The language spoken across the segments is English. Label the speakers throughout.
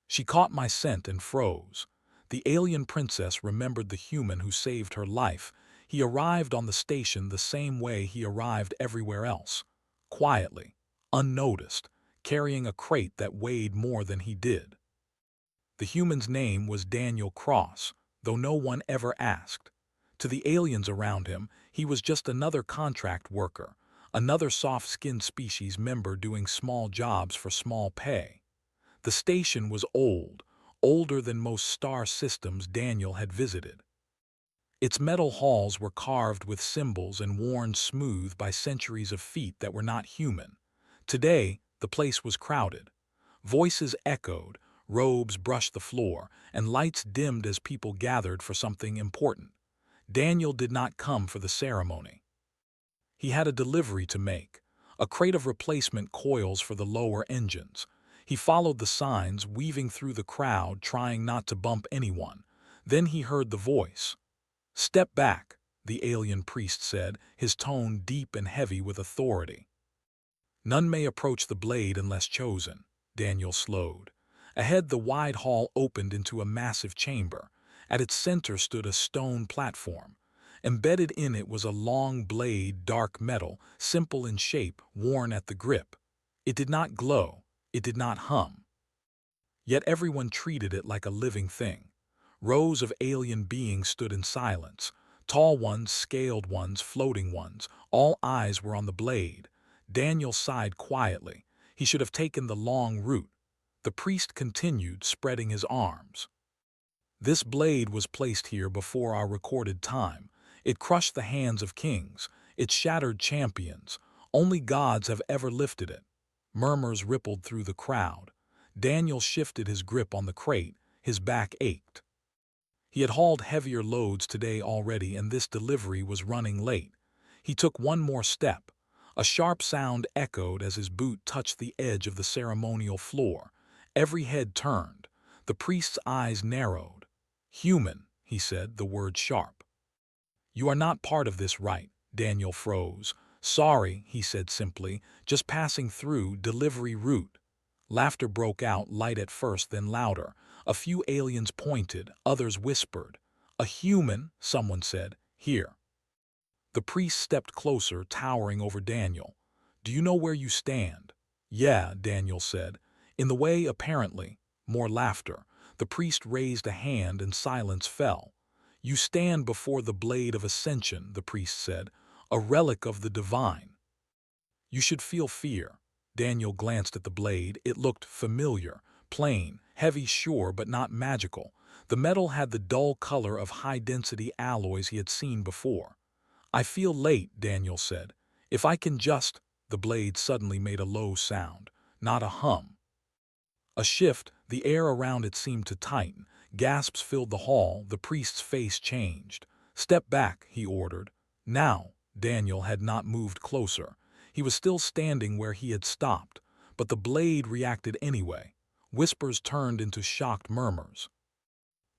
Speaker 1: She caught my scent and froze. The alien princess remembered the human who saved her life. He arrived on the station the same way he arrived everywhere else. Quietly, unnoticed, carrying a crate that weighed more than he did. The human's name was Daniel Cross, though no one ever asked. To the aliens around him, he was just another contract worker, another soft-skinned species member doing small jobs for small pay. The station was old, older than most star systems Daniel had visited. Its metal halls were carved with symbols and worn smooth by centuries of feet that were not human. Today, the place was crowded. Voices echoed, robes brushed the floor, and lights dimmed as people gathered for something important. Daniel did not come for the ceremony. He had a delivery to make, a crate of replacement coils for the lower engines. He followed the signs, weaving through the crowd, trying not to bump anyone. Then he heard the voice. "Step back," the alien priest said, his tone deep and heavy with authority. "None may approach the blade unless chosen." Daniel slowed. Ahead, the wide hall opened into a massive chamber. At its center stood a stone platform. Embedded in it was a long blade, dark metal, simple in shape, worn at the grip. It did not glow. It did not hum. Yet everyone treated it like a living thing. Rows of alien beings stood in silence. Tall ones, scaled ones, floating ones. All eyes were on the blade. Daniel sighed quietly. He should have taken the long route. The priest continued, spreading his arms. "This blade was placed here before our recorded time. It crushed the hands of kings. It shattered champions. Only gods have ever lifted it." Murmurs rippled through the crowd. Daniel shifted his grip on the crate. His back ached. He had hauled heavier loads today already, and this delivery was running late. He took one more step. A sharp sound echoed as his boot touched the edge of the ceremonial floor. Every head turned. The priest's eyes narrowed. "Human," he said, the word sharp. "You are not part of this rite." Daniel froze. "Sorry," he said simply, "just passing through, delivery route." Laughter broke out, light at first, then louder. A few aliens pointed, others whispered. "A human," someone said. "Here." The priest stepped closer, towering over Daniel. "Do you know where you stand?" "Yeah," Daniel said. "In the way, apparently." More laughter. The priest raised a hand and silence fell. "You stand before the blade of ascension," the priest said, "a relic of the divine. You should feel fear." Daniel glanced at the blade. It looked familiar, plain, heavy, sure, but not magical. The metal had the dull color of high-density alloys he had seen before. "I feel late," Daniel said. "If I can just—" The blade suddenly made a low sound, not a hum. A shift, the air around it seemed to tighten. Gasps filled the hall. The priest's face changed. "Step back," he ordered. Now, Daniel had not moved closer. He was still standing where he had stopped, but the blade reacted anyway. Whispers turned into shocked murmurs.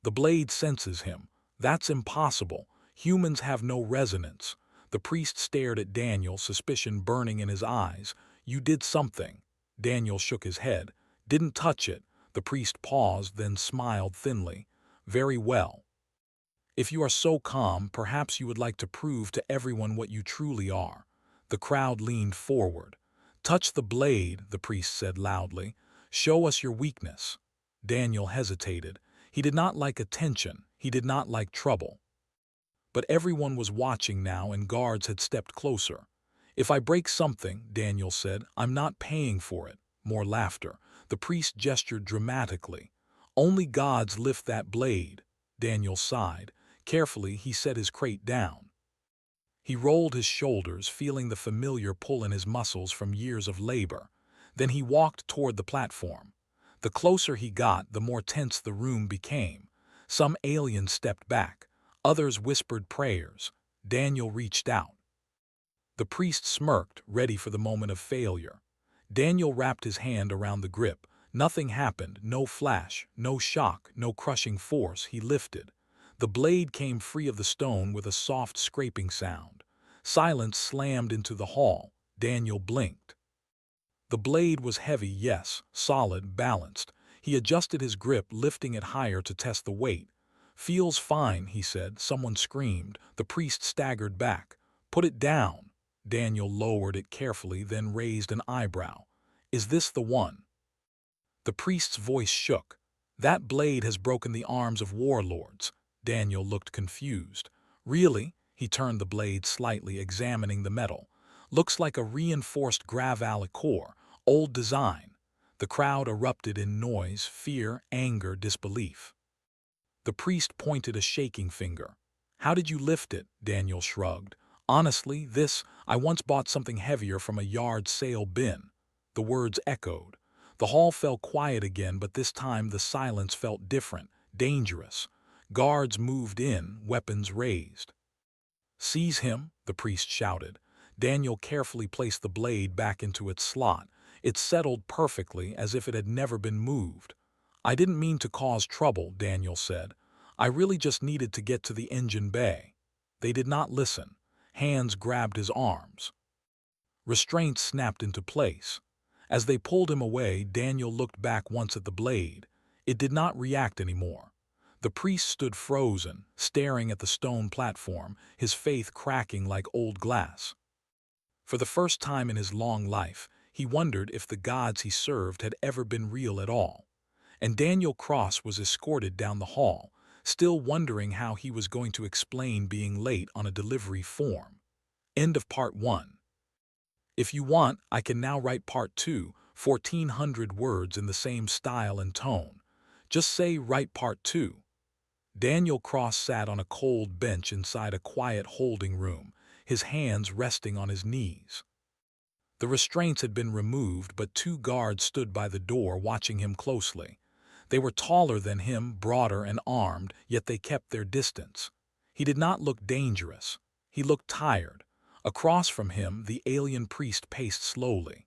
Speaker 1: "The blade senses him. That's impossible. Humans have no resonance." The priest stared at Daniel, suspicion burning in his eyes. "You did something." Daniel shook his head. "Didn't touch it." The priest paused, then smiled thinly. "Very well. If you are so calm, perhaps you would like to prove to everyone what you truly are." The crowd leaned forward. "Touch the blade," the priest said loudly. "Show us your weakness." Daniel hesitated. He did not like attention. He did not like trouble. But everyone was watching now, and guards had stepped closer. "If I break something," Daniel said, "I'm not paying for it." More laughter. The priest gestured dramatically. "Only gods lift that blade." Daniel sighed. Carefully, he set his crate down. He rolled his shoulders, feeling the familiar pull in his muscles from years of labor. Then he walked toward the platform. The closer he got, the more tense the room became. Some aliens stepped back. Others whispered prayers. Daniel reached out. The priest smirked, ready for the moment of failure. Daniel wrapped his hand around the grip. Nothing happened, no flash, no shock, no crushing force. He lifted. The blade came free of the stone with a soft scraping sound. Silence slammed into the hall. Daniel blinked. The blade was heavy, yes, solid, balanced. He adjusted his grip, lifting it higher to test the weight. "Feels fine," he said. Someone screamed. The priest staggered back. "Put it down." Daniel lowered it carefully, then raised an eyebrow. "Is this the one?" The priest's voice shook. "That blade has broken the arms of warlords." Daniel looked confused. "Really?" He turned the blade slightly, examining the metal. "Looks like a reinforced gravel core, old design." The crowd erupted in noise, fear, anger, disbelief. The priest pointed a shaking finger. "How did you lift it?" Daniel shrugged. "Honestly, I once bought something heavier from a yard sale bin." The words echoed. The hall fell quiet again, but this time the silence felt different, dangerous. Guards moved in, weapons raised. "Seize him," the priest shouted. Daniel carefully placed the blade back into its slot. It settled perfectly, as if it had never been moved. "I didn't mean to cause trouble," Daniel said. "I really just needed to get to the engine bay." They did not listen. Hands grabbed his arms. Restraints snapped into place. As they pulled him away, Daniel looked back once at the blade. It did not react anymore. The priest stood frozen, staring at the stone platform, his faith cracking like old glass. For the first time in his long life, he wondered if the gods he served had ever been real at all. And Daniel Cross was escorted down the hall, still wondering how he was going to explain being late on a delivery form. End of part 1. If you want, I can now write part 2, 1,400 words in the same style and tone. Just say write part 2. Daniel Cross sat on a cold bench inside a quiet holding room, his hands resting on his knees. The restraints had been removed, but 2 guards stood by the door watching him closely. They were taller than him, broader and armed, yet they kept their distance. He did not look dangerous. He looked tired. Across from him, the alien priest paced slowly.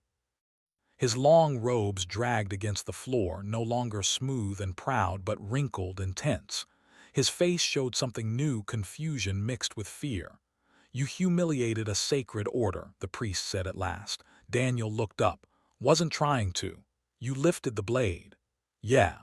Speaker 1: His long robes dragged against the floor, no longer smooth and proud, but wrinkled and tense. His face showed something new, confusion mixed with fear. "You humiliated a sacred order," the priest said at last. Daniel looked up. "Wasn't trying to. You lifted the blade." "Yeah."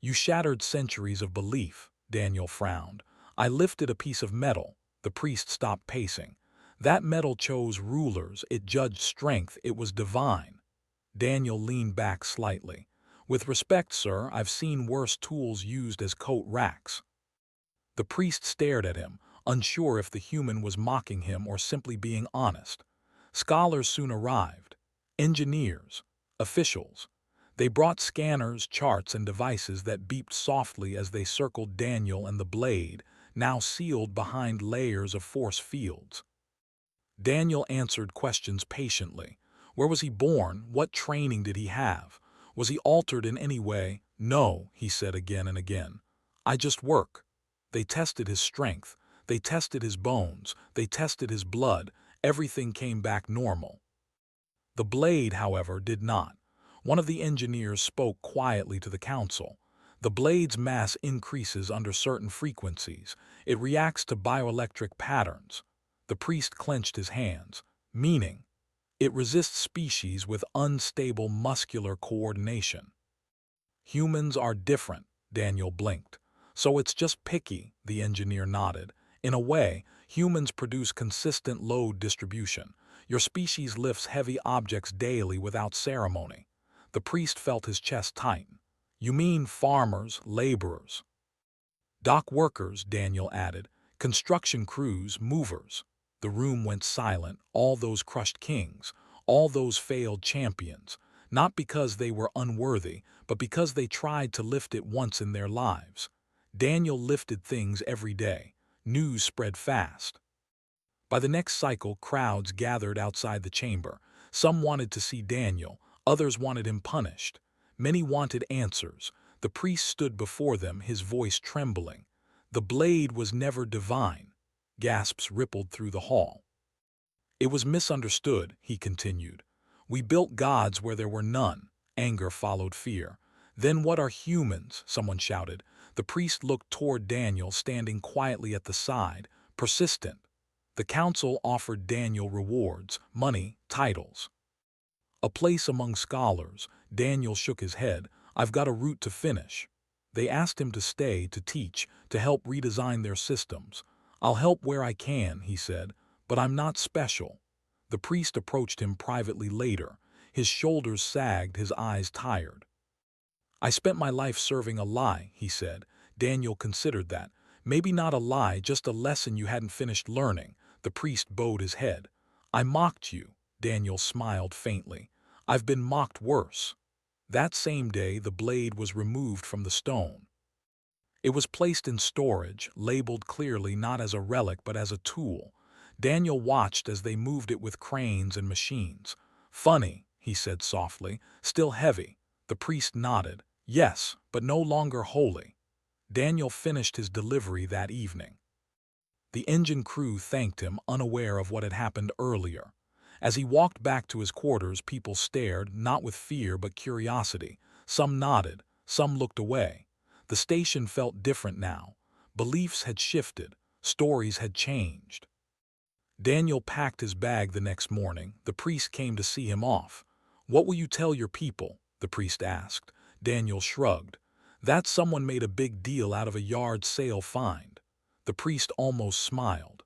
Speaker 1: "You shattered centuries of belief." Daniel frowned. "I lifted a piece of metal." The priest stopped pacing. "That metal chose rulers, it judged strength, it was divine." Daniel leaned back slightly. "With respect, sir, I've seen worse tools used as coat racks." The priest stared at him, unsure if the human was mocking him or simply being honest. Scholars soon arrived. Engineers. Officials. They brought scanners, charts, and devices that beeped softly as they circled Daniel and the blade, now sealed behind layers of force fields. Daniel answered questions patiently. Where was he born? What training did he have? Was he altered in any way? "No," he said again and again. "I just work." They tested his strength. They tested his bones. They tested his blood. Everything came back normal. The blade, however, did not. One of the engineers spoke quietly to the council. "The blade's mass increases under certain frequencies. It reacts to bioelectric patterns." The priest clenched his hands. "Meaning?" "It resists species with unstable muscular coordination." "Humans are different," Daniel blinked. "So it's just picky," the engineer nodded. "In a way, humans produce consistent load distribution. Your species lifts heavy objects daily without ceremony." The priest felt his chest tighten. "You mean farmers, laborers?" "Dock workers," Daniel added. "Construction crews, movers." The room went silent. All those crushed kings, all those failed champions, not because they were unworthy, but because they tried to lift it once in their lives. Daniel lifted things every day. News spread fast. By the next cycle, crowds gathered outside the chamber. Some wanted to see Daniel, others wanted him punished. Many wanted answers. The priest stood before them, his voice trembling. "The blade was never divine." Gasps rippled through the hall. "It was misunderstood," he continued. "We built gods where there were none." Anger followed fear. "Then what are humans?" someone shouted. The priest looked toward Daniel, standing quietly at the side, persistent. The council offered Daniel rewards, money, titles. A place among scholars. Daniel shook his head. I've got a route to finish. They asked him to stay, to teach, to help redesign their systems. I'll help where I can, he said, but I'm not special. The priest approached him privately later. His shoulders sagged, his eyes tired. I spent my life serving a lie, he said. Daniel considered that. Maybe not a lie, just a lesson you hadn't finished learning. The priest bowed his head. I mocked you. Daniel smiled faintly. I've been mocked worse. That same day, the blade was removed from the stone. It was placed in storage, labeled clearly not as a relic but as a tool. Daniel watched as they moved it with cranes and machines. Funny, he said softly, still heavy. The priest nodded. Yes, but no longer holy. Daniel finished his delivery that evening. The engine crew thanked him, unaware of what had happened earlier. As he walked back to his quarters, people stared, not with fear but curiosity. Some nodded, some looked away. The station felt different now. Beliefs had shifted, stories had changed. Daniel packed his bag the next morning. The priest came to see him off. What will you tell your people? The priest asked. Daniel shrugged. That someone made a big deal out of a yard sale find. The priest almost smiled.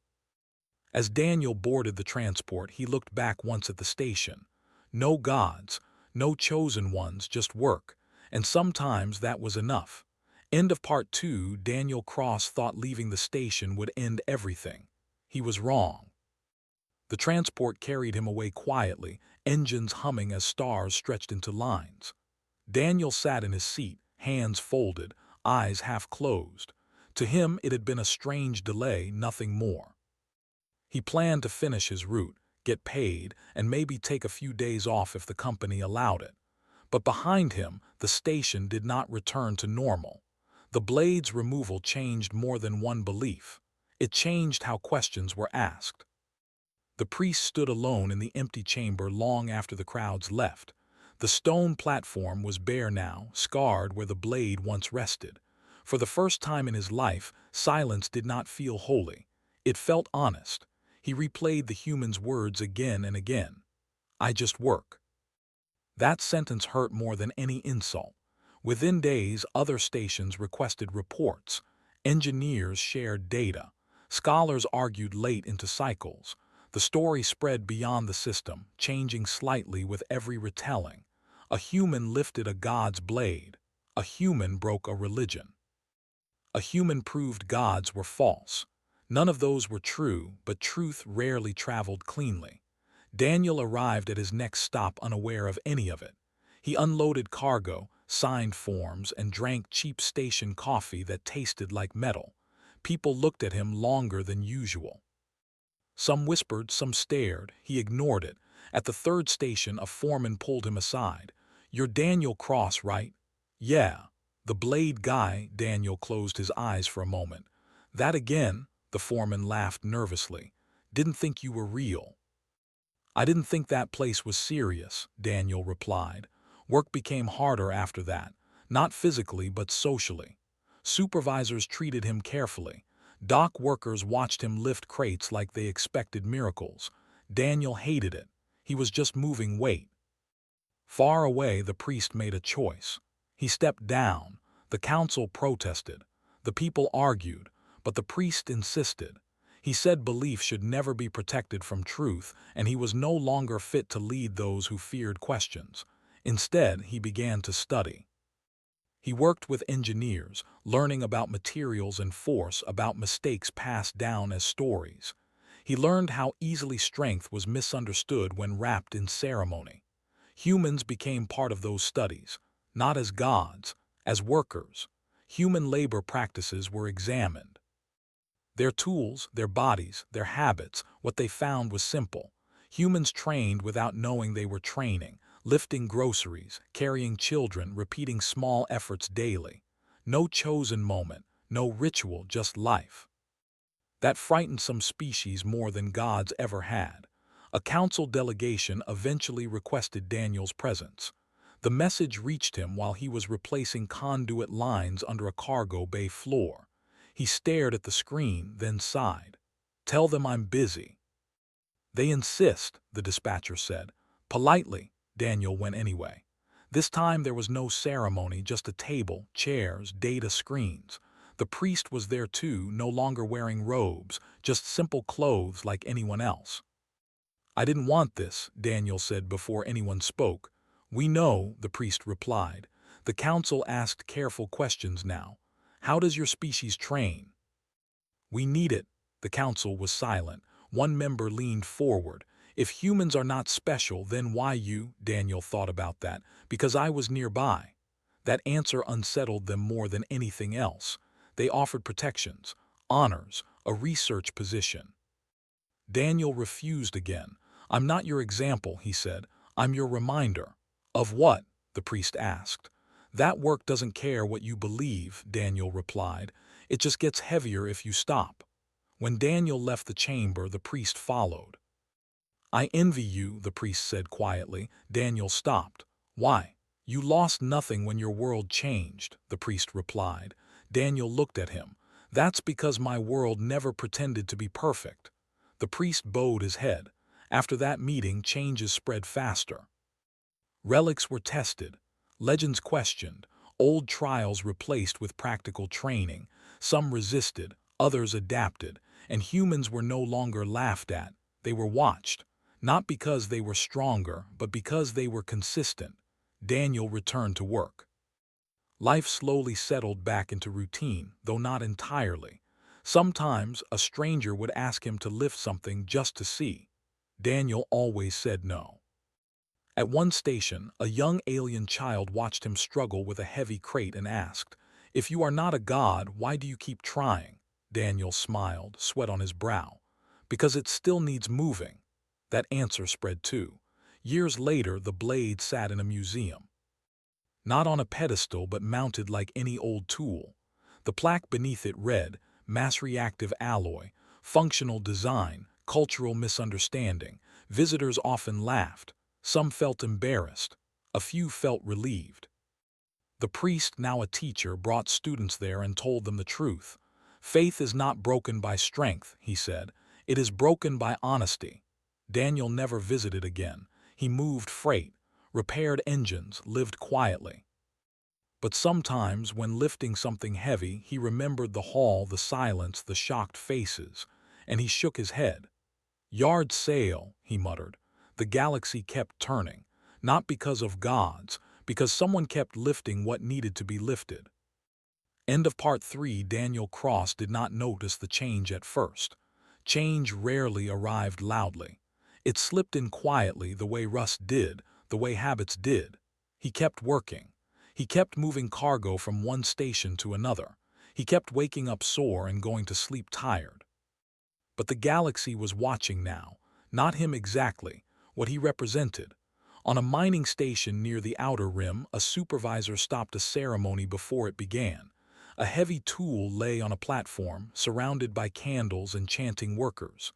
Speaker 1: As Daniel boarded the transport, he looked back once at the station. No gods, no chosen ones, just work. And sometimes that was enough. End of part 2. Daniel Cross thought leaving the station would end everything. He was wrong. The transport carried him away quietly, engines humming as stars stretched into lines. Daniel sat in his seat, hands folded, eyes half closed. To him it had been a strange delay, nothing more. He planned to finish his route, get paid, and maybe take a few days off if the company allowed it. But behind him, the station did not return to normal. The blade's removal changed more than one belief. It changed how questions were asked. The priest stood alone in the empty chamber long after the crowds left. The stone platform was bare now, scarred where the blade once rested. For the first time in his life, silence did not feel holy. It felt honest. He replayed the human's words again and again. I just work. That sentence hurt more than any insult. Within days, other stations requested reports. Engineers shared data. Scholars argued late into cycles. The story spread beyond the system, changing slightly with every retelling. A human lifted a god's blade. A human broke a religion. A human proved gods were false. None of those were true, but truth rarely traveled cleanly. Daniel arrived at his next stop unaware of any of it. He unloaded cargo, signed forms, and drank cheap station coffee that tasted like metal. People looked at him longer than usual. Some whispered, some stared. He ignored it. At the third station, a foreman pulled him aside. You're Daniel Cross, right? Yeah. The blade guy. Daniel closed his eyes for a moment. That again? The foreman laughed nervously. Didn't think you were real. I didn't think that place was serious, Daniel replied. Work became harder after that. Not physically, but socially. Supervisors treated him carefully. Dock workers watched him lift crates like they expected miracles. Daniel hated it. He was just moving weight. Far away, the priest made a choice. He stepped down. The council protested. The people argued, but the priest insisted. He said belief should never be protected from truth, and he was no longer fit to lead those who feared questions. Instead, he began to study. He worked with engineers, learning about materials and force, about mistakes passed down as stories. He learned how easily strength was misunderstood when wrapped in ceremony. Humans became part of those studies, not as gods, as workers. Human labor practices were examined. Their tools, their bodies, their habits, what they found was simple. Humans trained without knowing they were training, lifting groceries, carrying children, repeating small efforts daily. No chosen moment, no ritual, just life. That frightened some species more than gods ever had. A council delegation eventually requested Daniel's presence. The message reached him while he was replacing conduit lines under a cargo bay floor. He stared at the screen, then sighed. Tell them I'm busy. They insist, the dispatcher said. Politely, Daniel went anyway. This time there was no ceremony, just a table, chairs, data screens. The priest was there too, no longer wearing robes, just simple clothes like anyone else. "I didn't want this," Daniel said before anyone spoke. "We know," the priest replied. The council asked careful questions now. "How does your species train?" "We need it." The council was silent. One member leaned forward. "If humans are not special, then why you?" Daniel thought about that. "Because I was nearby." That answer unsettled them more than anything else. They offered protections, honors, a research position. Daniel refused again. "I'm not your example," he said. "I'm your reminder." "Of what?" the priest asked. "That work doesn't care what you believe," Daniel replied. "It just gets heavier if you stop." When Daniel left the chamber, the priest followed. "I envy you," the priest said quietly. Daniel stopped. "Why?" "You lost nothing when your world changed," the priest replied. Daniel looked at him. "That's because my world never pretended to be perfect." The priest bowed his head. After that meeting, changes spread faster. Relics were tested, legends questioned, old trials replaced with practical training. Some resisted, others adapted, and humans were no longer laughed at. They were watched, not because they were stronger, but because they were consistent. Daniel returned to work. Life slowly settled back into routine, though not entirely. Sometimes a stranger would ask him to lift something just to see. Daniel always said no. At one station, a young alien child watched him struggle with a heavy crate and asked, "If you are not a god, why do you keep trying?" Daniel smiled, sweat on his brow. "Because it still needs moving." That answer spread too. Years later, the blade sat in a museum. Not on a pedestal, but mounted like any old tool. The plaque beneath it read, "Mass reactive alloy, functional design, cultural misunderstanding." Visitors often laughed. Some felt embarrassed. A few felt relieved. The priest, now a teacher, brought students there and told them the truth. "Faith is not broken by strength," he said. "It is broken by honesty." Daniel never visited again. He moved freight, repaired engines, lived quietly. But sometimes, when lifting something heavy, he remembered the hall, the silence, the shocked faces, and he shook his head. "Yard sale," he muttered. The galaxy kept turning, not because of gods, because someone kept lifting what needed to be lifted. End of part 3. Daniel Cross did not notice the change at first. Change rarely arrived loudly. It slipped in quietly, the way rust did, the way habits did. He kept working. He kept moving cargo from one station to another. He kept waking up sore and going to sleep tired. But the galaxy was watching now, not him exactly, what he represented. On a mining station near the outer rim, a supervisor stopped a ceremony before it began. A heavy tool lay on a platform, surrounded by candles and chanting workers.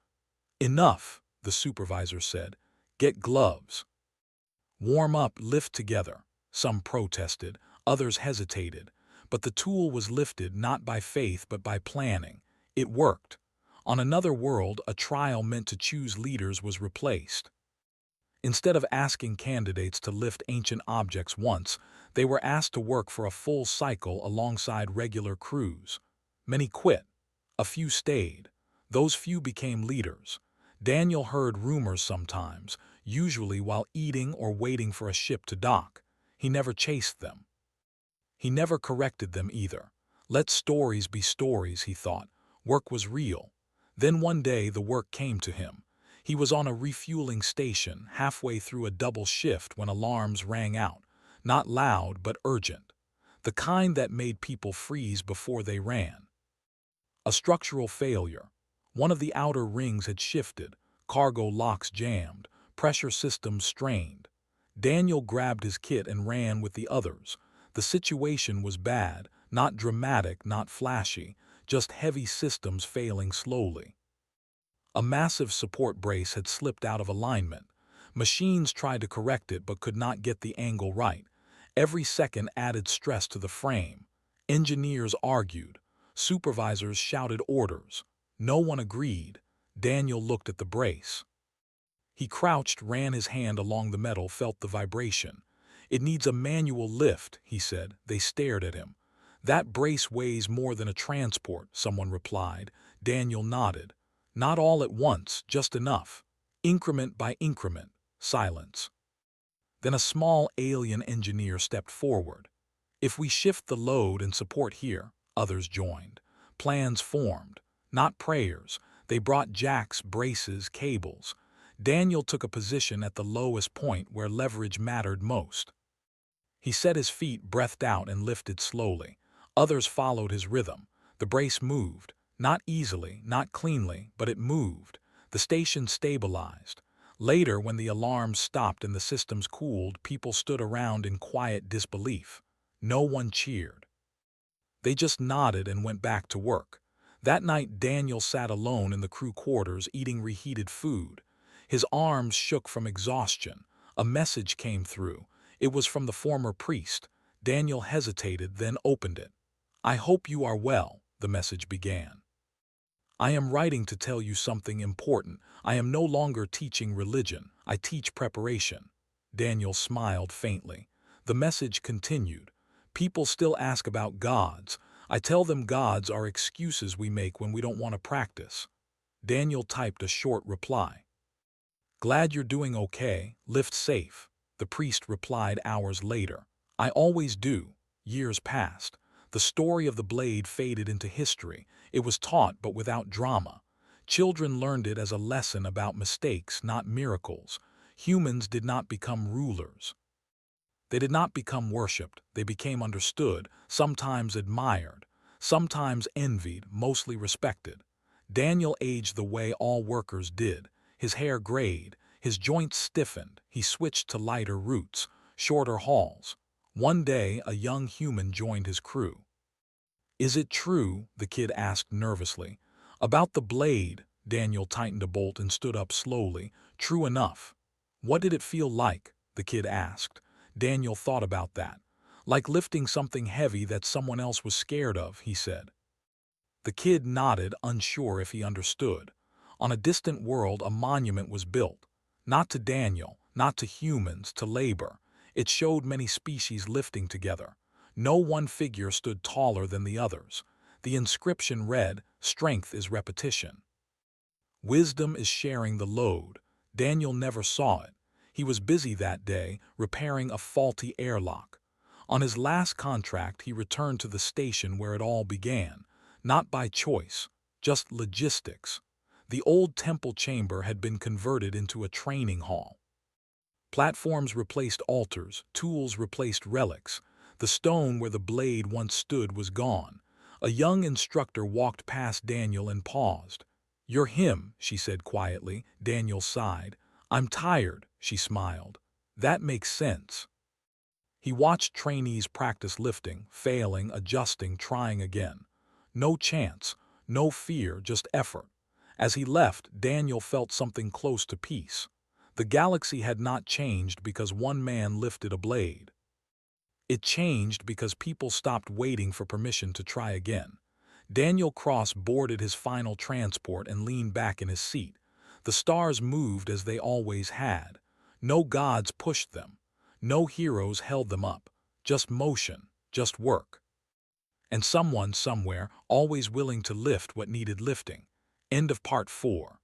Speaker 1: "Enough," the supervisor said. "Get gloves. Warm up, lift together." Some protested, others hesitated. But the tool was lifted not by faith but by planning. It worked. On another world, a trial meant to choose leaders was replaced. Instead of asking candidates to lift ancient objects once, they were asked to work for a full cycle alongside regular crews. Many quit. A few stayed. Those few became leaders. Daniel heard rumors sometimes, usually while eating or waiting for a ship to dock. He never chased them. He never corrected them either. Let stories be stories, he thought. Work was real. Then one day the work came to him. He was on a refueling station, halfway through a double shift when alarms rang out. Not loud, but urgent. The kind that made people freeze before they ran. A structural failure. One of the outer rings had shifted, cargo locks jammed, pressure systems strained. Daniel grabbed his kit and ran with the others. The situation was bad, not dramatic, not flashy, just heavy systems failing slowly. A massive support brace had slipped out of alignment. Machines tried to correct it but could not get the angle right. Every second added stress to the frame. Engineers argued. Supervisors shouted orders. No one agreed. Daniel looked at the brace. He crouched, ran his hand along the metal, felt the vibration. "It needs a manual lift," he said. They stared at him. "That brace weighs more than a transport," someone replied. Daniel nodded. "Not all at once, just enough. Increment by increment." Silence. Then a small alien engineer stepped forward. "If we shift the load and support here," others joined. Plans formed. Not prayers. They brought jacks, braces, cables. Daniel took a position at the lowest point where leverage mattered most. He set his feet, breathed out, and lifted slowly. Others followed his rhythm. The brace moved. Not easily, not cleanly, but it moved. The station stabilized. Later, when the alarms stopped and the systems cooled, people stood around in quiet disbelief. No one cheered. They just nodded and went back to work. That night, Daniel sat alone in the crew quarters eating reheated food. His arms shook from exhaustion. A message came through. It was from the former priest. Daniel hesitated, then opened it. "I hope you are well," the message began. "I am writing to tell you something important. I am no longer teaching religion. I teach preparation." Daniel smiled faintly. The message continued. "People still ask about gods. I tell them gods are excuses we make when we don't want to practice." Daniel typed a short reply. "Glad you're doing okay. Lift safe." The priest replied hours later. "I always do." Years passed. The story of the blade faded into history. It was taught, but without drama. Children learned it as a lesson about mistakes, not miracles. Humans did not become rulers. They did not become worshipped. They became understood, sometimes admired, sometimes envied, mostly respected. Daniel aged the way all workers did. His hair grayed, his joints stiffened. He switched to lighter routes, shorter hauls. One day, a young human joined his crew. "Is it true?" the kid asked nervously. "About the blade?" Daniel tightened a bolt and stood up slowly. "True enough." "What did it feel like?" the kid asked. Daniel thought about that. "Like lifting something heavy that someone else was scared of," he said. The kid nodded, unsure if he understood. On a distant world, a monument was built. Not to Daniel, not to humans, to labor. It showed many species lifting together. No one figure stood taller than the others. The inscription read, "Strength is repetition. Wisdom is sharing the load." Daniel never saw it. He was busy that day, repairing a faulty airlock. On his last contract, he returned to the station where it all began. Not by choice, just logistics. The old temple chamber had been converted into a training hall. Platforms replaced altars, tools replaced relics. The stone where the blade once stood was gone. A young instructor walked past Daniel and paused. "You're him," she said quietly. Daniel sighed. "I'm tired," she smiled. "That makes sense." He watched trainees practice lifting, failing, adjusting, trying again. No chance, no fear, just effort. As he left, Daniel felt something close to peace. The galaxy had not changed because one man lifted a blade. It changed because people stopped waiting for permission to try again. Daniel Cross boarded his final transport and leaned back in his seat. The stars moved as they always had. No gods pushed them. No heroes held them up. Just motion, just work. And someone, somewhere, always willing to lift what needed lifting. End of part 4.